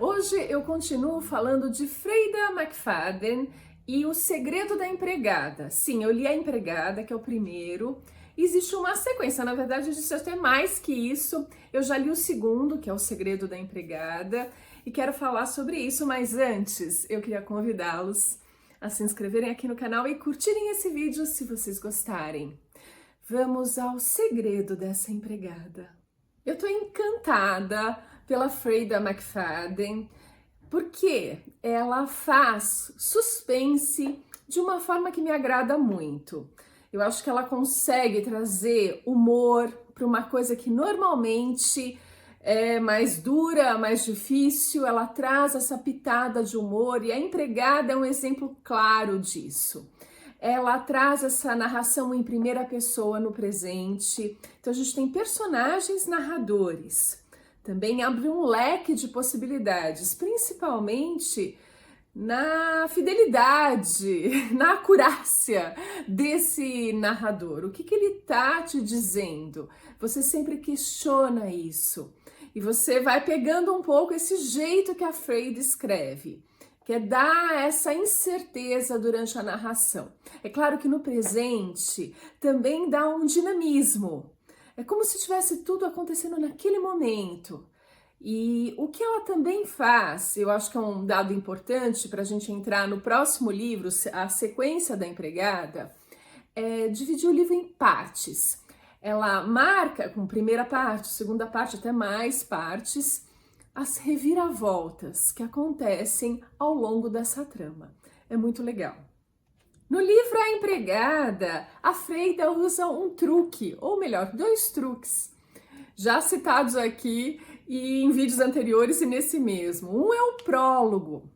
Hoje eu continuo falando de Freida McFadden e O Segredo da Empregada. Sim, eu li A Empregada, que é o primeiro. Existe uma sequência, na verdade existe até mais que isso. Eu já li o segundo, que é O Segredo da Empregada, e quero falar sobre isso, mas antes eu queria convidá-los a se inscreverem aqui no canal e curtirem esse vídeo se vocês gostarem. Vamos ao segredo dessa empregada. Eu tô encantada pela Freida McFadden porque ela faz suspense de uma forma que me agrada muito. Eu acho que ela consegue trazer humor para uma coisa que normalmente é mais dura, mais difícil. Ela traz essa pitada de humor e A Empregada é um exemplo claro disso. Ela traz essa narração em primeira pessoa no presente. Então a gente tem personagens narradores. Também abre um leque de possibilidades, principalmente na fidelidade, na acurácia desse narrador. O que ele tá te dizendo? Você sempre questiona isso. E você vai pegando um pouco esse jeito que a Freida escreve, que é dar essa incerteza durante a narração. É claro que no presente também dá um dinamismo. É como se tivesse tudo acontecendo naquele momento. E o que ela também faz, eu acho que é um dado importante para a gente entrar no próximo livro, a sequência da empregada, é dividir o livro em partes. Ela marca com primeira parte, segunda parte, até mais partes, as reviravoltas que acontecem ao longo dessa trama. É muito legal. No livro A Empregada, a Freida usa um truque, ou melhor, dois truques, já citados aqui e em vídeos anteriores e nesse mesmo. Um é o prólogo.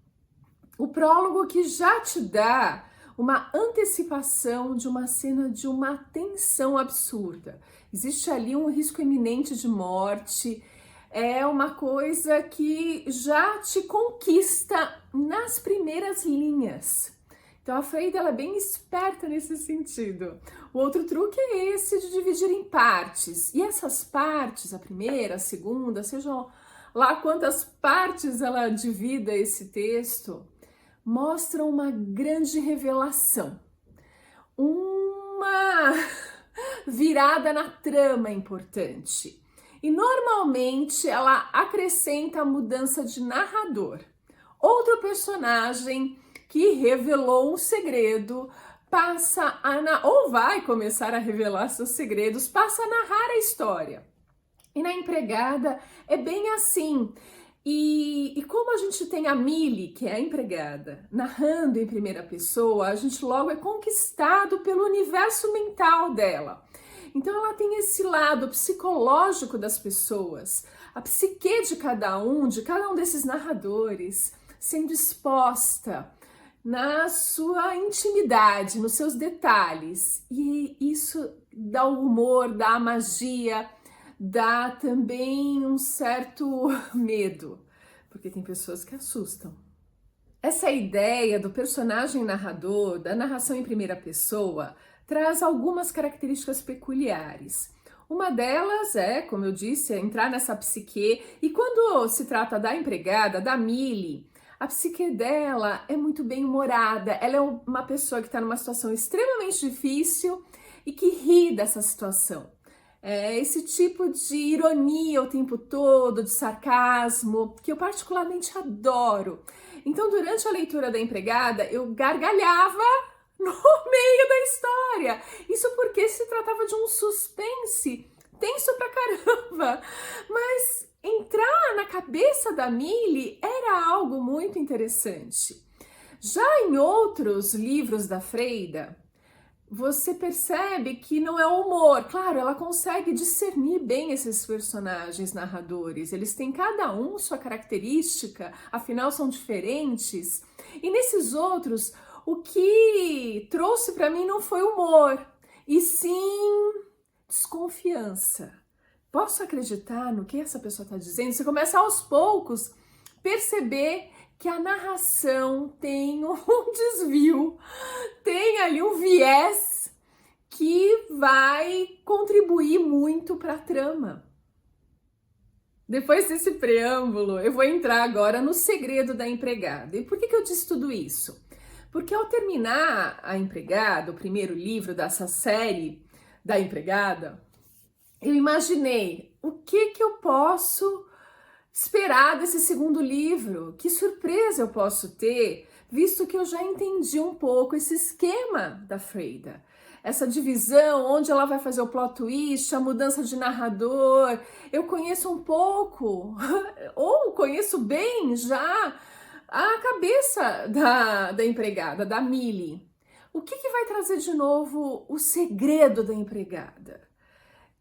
O prólogo que já te dá uma antecipação de uma cena de uma tensão absurda. Existe ali um risco iminente de morte. É uma coisa que já te conquista nas primeiras linhas. Então a Freida ela é bem esperta nesse sentido. O outro truque é esse de dividir em partes. E essas partes, a primeira, a segunda, sejam lá quantas partes ela divida esse texto, mostram uma grande revelação. Uma virada na trama importante. E normalmente ela acrescenta a mudança de narrador. Outro personagem que revelou um segredo passa ou vai começar a revelar seus segredos, passa a narrar a história. E na empregada é bem assim. E como a gente tem a Millie, que é a empregada, narrando em primeira pessoa, a gente logo é conquistado pelo universo mental dela. Então ela tem esse lado psicológico das pessoas, a psique de cada um desses narradores, sendo exposta na sua intimidade, nos seus detalhes. E isso dá o humor, dá a magia, dá também um certo medo, porque tem pessoas que assustam. Essa ideia do personagem narrador, da narração em primeira pessoa, traz algumas características peculiares. Uma delas é, como eu disse, entrar nessa psique, e quando se trata da empregada, da Millie, a psique dela é muito bem humorada, ela é uma pessoa que está numa situação extremamente difícil e que ri dessa situação. É esse tipo de ironia o tempo todo, de sarcasmo, que eu particularmente adoro. Então, durante a leitura da empregada, eu gargalhava no meio da história. Isso porque se tratava de um suspense tenso pra caramba. Mas entrar na cabeça da Millie era algo muito interessante. Já em outros livros da Freida, você percebe que não é humor. Claro, ela consegue discernir bem esses personagens narradores. Eles têm cada um sua característica, afinal são diferentes. E nesses outros, o que trouxe para mim não foi humor, e sim desconfiança. Posso acreditar no que essa pessoa está dizendo? Você começa aos poucos perceber que a narração tem um desvio, tem ali um viés que vai contribuir muito para a trama. Depois desse preâmbulo, eu vou entrar agora no segredo da empregada. E por que eu disse tudo isso? Porque ao terminar a empregada, o primeiro livro dessa série da empregada, eu imaginei o que eu posso esperar desse segundo livro, que surpresa eu posso ter, visto que eu já entendi um pouco esse esquema da Freida. Essa divisão, onde ela vai fazer o plot twist, a mudança de narrador. Eu conheço um pouco, ou conheço bem já, a cabeça da empregada, da Millie. O que vai trazer de novo o segredo da empregada?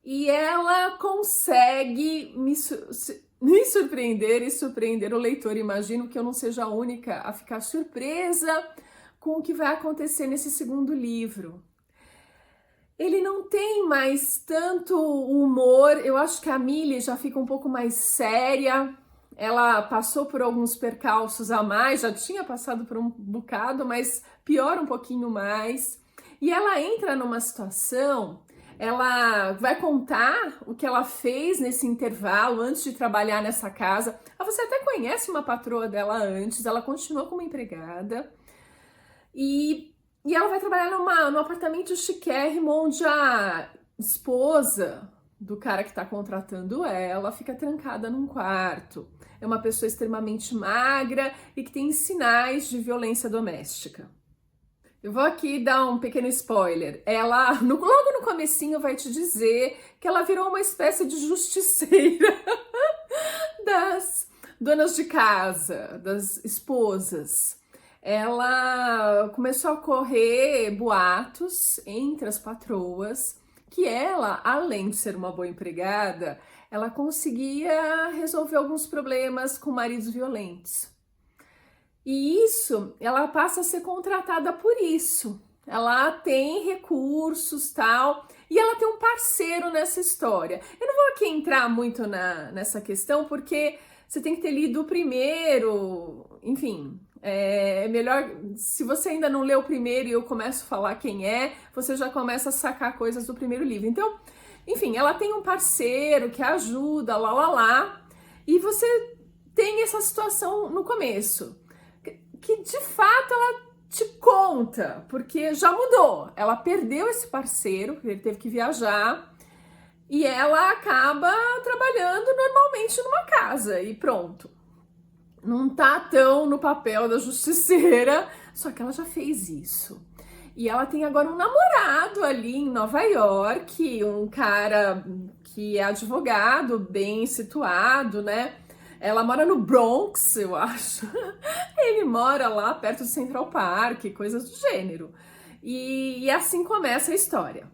E ela consegue me surpreender e surpreender o leitor. Imagino que eu não seja a única a ficar surpresa com o que vai acontecer nesse segundo livro. Ele não tem mais tanto humor, eu acho que a Millie já fica um pouco mais séria, ela passou por alguns percalços a mais, já tinha passado por um bocado, mas piora um pouquinho mais. E ela entra numa situação, ela vai contar o que ela fez nesse intervalo antes de trabalhar nessa casa. Você até conhece uma patroa dela antes, ela continua como empregada. E ela vai trabalhar num apartamento chiquérrimo, onde a esposa do cara que está contratando ela fica trancada num quarto. É uma pessoa extremamente magra e que tem sinais de violência doméstica. Eu vou aqui dar um pequeno spoiler. Ela, logo no comecinho, vai te dizer que ela virou uma espécie de justiceira das donas de casa, das esposas. Ela começou a correr boatos entre as patroas que ela, além de ser uma boa empregada, ela conseguia resolver alguns problemas com maridos violentos. E isso, ela passa a ser contratada por isso. Ela tem recursos, tal, e ela tem um parceiro nessa história. Eu não vou aqui entrar muito nessa questão, porque você tem que ter lido o primeiro, enfim. É melhor, se você ainda não leu o primeiro e eu começo a falar quem é, você já começa a sacar coisas do primeiro livro. Então, enfim, ela tem um parceiro que ajuda, e você tem essa situação no começo, que de fato ela te conta, porque já mudou. Ela perdeu esse parceiro, ele teve que viajar, e ela acaba trabalhando normalmente numa casa, e pronto. Não tá tão no papel da justiceira, só que ela já fez isso. E ela tem agora um namorado ali em Nova York, um cara que é advogado, bem situado, né? Ela mora no Bronx, eu acho. Ele mora lá perto do Central Park, coisas do gênero. E assim começa a história.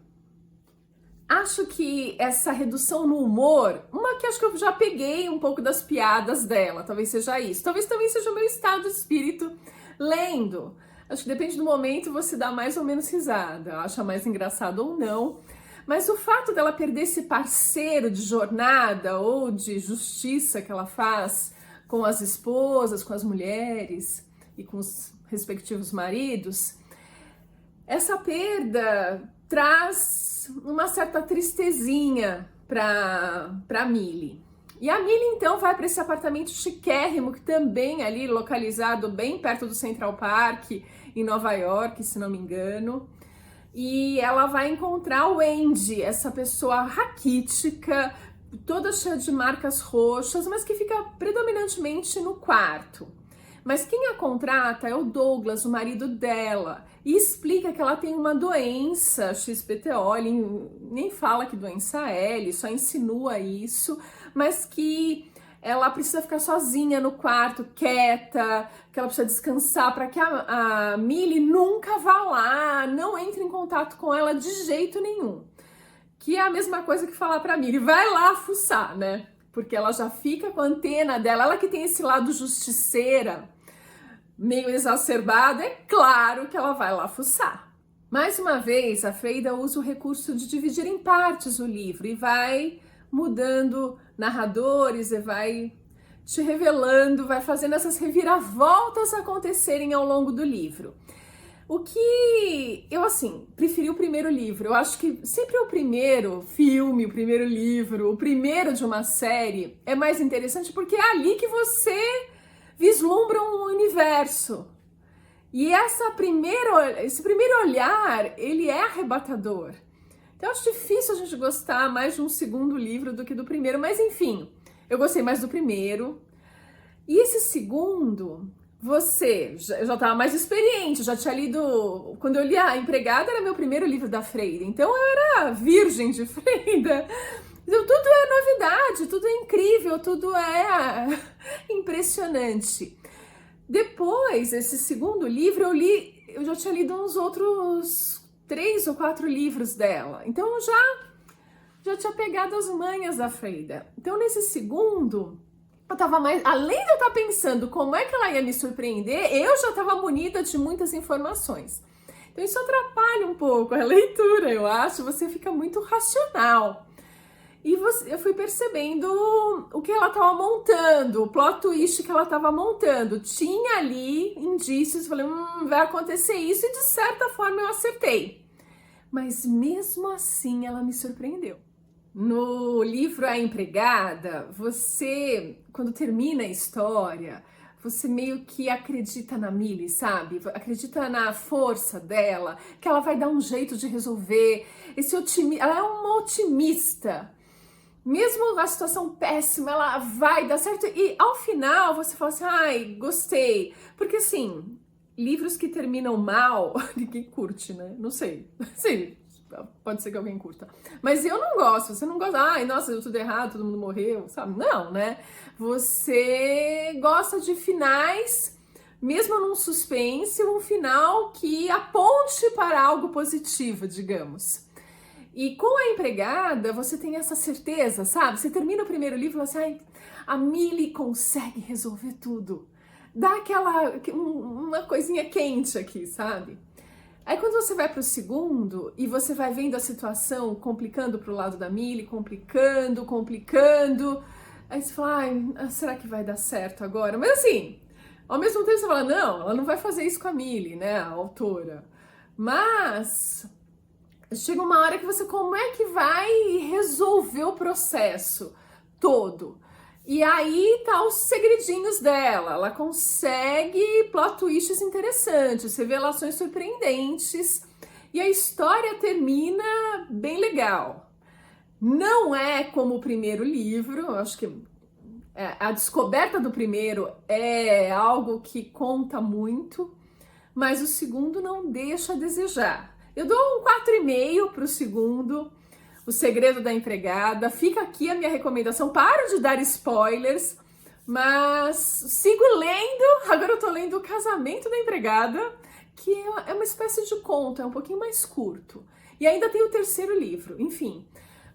Acho que essa redução no humor, uma que acho que eu já peguei um pouco das piadas dela, talvez seja isso. Talvez também seja o meu estado de espírito lendo. Acho que depende do momento, você dá mais ou menos risada, acha mais engraçado ou não. Mas o fato dela perder esse parceiro de jornada ou de justiça que ela faz com as esposas, com as mulheres e com os respectivos maridos, essa perda traz uma certa tristezinha para Millie. E a Millie então vai para esse apartamento chiquérrimo, que também ali localizado bem perto do Central Park, em Nova York, se não me engano. E ela vai encontrar o Andy, essa pessoa raquítica, toda cheia de marcas roxas, mas que fica predominantemente no quarto. Mas quem a contrata é o Douglas, o marido dela, e explica que ela tem uma doença XPTO, ele nem fala que doença é, ele só insinua isso, mas que ela precisa ficar sozinha no quarto, quieta, que ela precisa descansar para que a Millie nunca vá lá, não entre em contato com ela de jeito nenhum. Que é a mesma coisa que falar para a Millie, vai lá fuçar, né? Porque ela já fica com a antena dela, ela que tem esse lado justiceira, meio exacerbado, é claro que ela vai lá fuçar. Mais uma vez, a Freida usa o recurso de dividir em partes o livro e vai mudando narradores e vai te revelando, vai fazendo essas reviravoltas acontecerem ao longo do livro. O que eu, assim, preferi o primeiro livro. Eu acho que sempre o primeiro filme, o primeiro livro, o primeiro de uma série é mais interessante porque é ali que você vislumbra um universo. E esse primeiro olhar, ele é arrebatador. Então, eu acho difícil a gente gostar mais de um segundo livro do que do primeiro, mas enfim, eu gostei mais do primeiro. E esse segundo, eu já estava mais experiente, já tinha lido. Quando eu li A Empregada, era meu primeiro livro da Freira, então eu era virgem de Freira. Então, tudo é novidade, tudo é incrível, tudo é impressionante. Depois, esse segundo livro, eu já tinha lido uns outros 3 ou 4 livros dela. Então, eu já tinha pegado as manhas da Freida. Então, nesse segundo, eu tava mais... Além de eu estar pensando como é que ela ia me surpreender, eu já estava munida de muitas informações. Então, isso atrapalha um pouco a leitura, eu acho. Você fica muito racional. E eu fui percebendo o que ela estava montando, o plot twist que ela estava montando. Tinha ali indícios, falei, vai acontecer isso, e de certa forma eu acertei. Mas mesmo assim ela me surpreendeu. No livro A Empregada, você, quando termina a história, você meio que acredita na Millie, sabe? Acredita na força dela, que ela vai dar um jeito de resolver. Ela é uma otimista. Mesmo a situação péssima, ela vai dar certo. E ao final você fala assim, ai, gostei. Porque assim, livros que terminam mal, ninguém curte, né? Não sei. Sim, pode ser que alguém curta. Mas eu não gosto. Você não gosta, ai, nossa, deu tudo errado, todo mundo morreu, sabe? Não, né? Você gosta de finais, mesmo num suspense, um final que aponte para algo positivo, digamos. E com A Empregada, você tem essa certeza, sabe? Você termina o primeiro livro e fala assim, a Millie consegue resolver tudo. Dá uma coisinha quente aqui, sabe? Aí quando você vai pro segundo e você vai vendo a situação complicando pro lado da Millie, complicando, aí você fala, ai, será que vai dar certo agora? Mas assim, ao mesmo tempo você fala, não, ela não vai fazer isso com a Millie, né, a autora. Mas chega uma hora que você, como é que vai resolver o processo todo? E aí tá os segredinhos dela, ela consegue plot twists interessantes, revelações surpreendentes, e a história termina bem legal. Não é como o primeiro livro, eu acho que a descoberta do primeiro é algo que conta muito, mas o segundo não deixa a desejar. Eu dou um 4,5 para o segundo, O Segredo da Empregada. Fica aqui a minha recomendação. Paro de dar spoilers, mas sigo lendo. Agora eu tô lendo O Casamento da Empregada, que é uma espécie de conto, é um pouquinho mais curto. E ainda tem o terceiro livro. Enfim,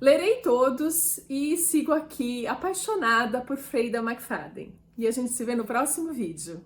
lerei todos e sigo aqui apaixonada por Freida McFadden. E a gente se vê no próximo vídeo.